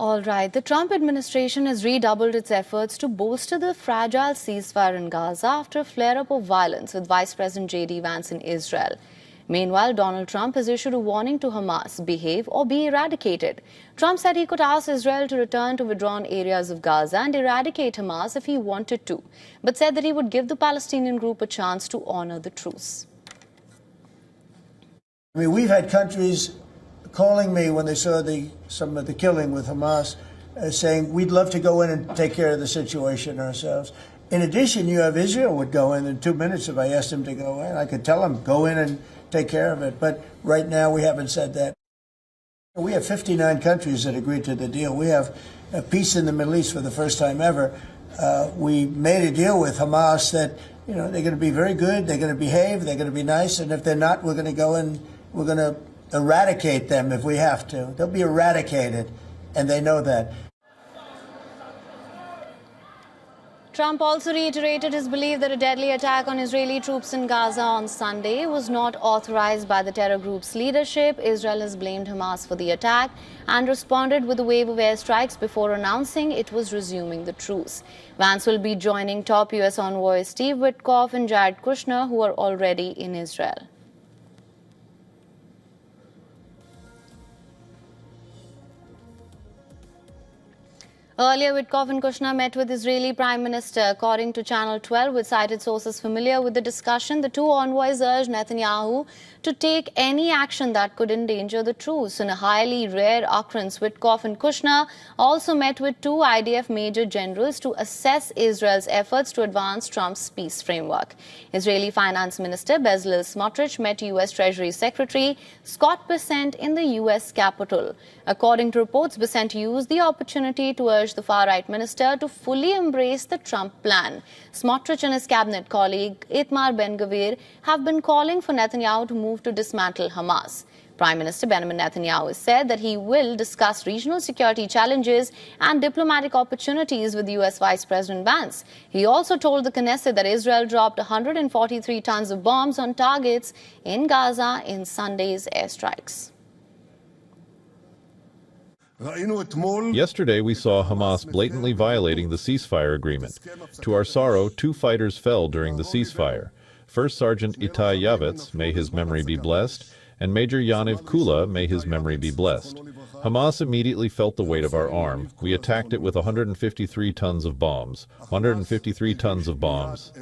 All right, the Trump administration has redoubled its efforts to bolster the fragile ceasefire in Gaza after a flare-up of violence with Vice President J.D. Vance in Israel. Meanwhile, Donald Trump has issued a warning to Hamas: behave or be eradicated. Trump said he could ask Israel to return to withdrawn areas of Gaza and eradicate Hamas if he wanted to, but said that he would give the Palestinian group a chance to honor the truce. I mean, we've had countries calling me when they saw some of the killing with Hamas, saying we'd love to go in and take care of the situation ourselves. In addition, you have Israel would go in 2 minutes if I asked him to go in. I could tell him, go in and take care of it. But right now we haven't said that. We have 59 countries that agreed to the deal. We have peace in the Middle East for the first time ever. We made a deal with Hamas that, you know, they're going to be very good, they're going to behave, they're going to be nice, and if they're not, we're going to go in, we're going to eradicate them if we have to. They'll be eradicated, and they know that. Trump also reiterated his belief that a deadly attack on Israeli troops in Gaza on Sunday was not authorized by the terror group's leadership. Israel has blamed Hamas for the attack and responded with a wave of airstrikes before announcing it was resuming the truce. Vance will be joining top U.S. envoys Steve Witkoff and Jared Kushner, who are already in Israel. Earlier, Witkoff and Kushner met with Israeli Prime Minister. According to Channel 12, which cited sources familiar with the discussion, the two envoys urged Netanyahu to take any action that could endanger the truce. In a highly rare occurrence, Witkoff and Kushner also met with two IDF major generals to assess Israel's efforts to advance Trump's peace framework. Israeli Finance Minister Bezalel Smotrich met U.S. Treasury Secretary Scott Bessent in the U.S. Capitol. According to reports, Bessent used the opportunity to urge the far-right minister to fully embrace the Trump plan. Smotrich and his cabinet colleague Itamar Ben-Gvir have been calling for Netanyahu to move to dismantle Hamas. Prime Minister Benjamin Netanyahu said that he will discuss regional security challenges and diplomatic opportunities with U.S. Vice President Vance. He also told the Knesset that Israel dropped 143 tons of bombs on targets in Gaza in Sunday's airstrikes. Yesterday, we saw Hamas blatantly violating the ceasefire agreement. To our sorrow, 2 fighters fell during the ceasefire. First Sergeant Itai Yavetz, may his memory be blessed, and Major Yaniv Kula, may his memory be blessed. Hamas immediately felt the weight of our arm. We attacked it with 153 tons of bombs. 153 tons of bombs.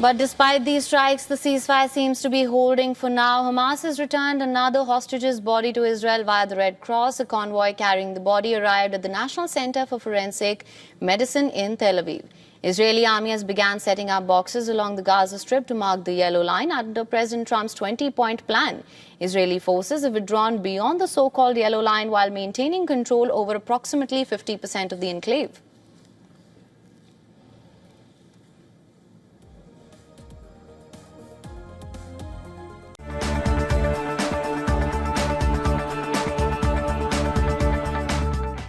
But despite these strikes, the ceasefire seems to be holding for now. Hamas has returned another hostage's body to Israel via the Red Cross. A convoy carrying the body arrived at the National Center for Forensic Medicine in Tel Aviv. Israeli army has begun setting up boxes along the Gaza Strip to mark the yellow line under President Trump's 20-point plan. Israeli forces have withdrawn beyond the so-called yellow line while maintaining control over approximately 50% of the enclave.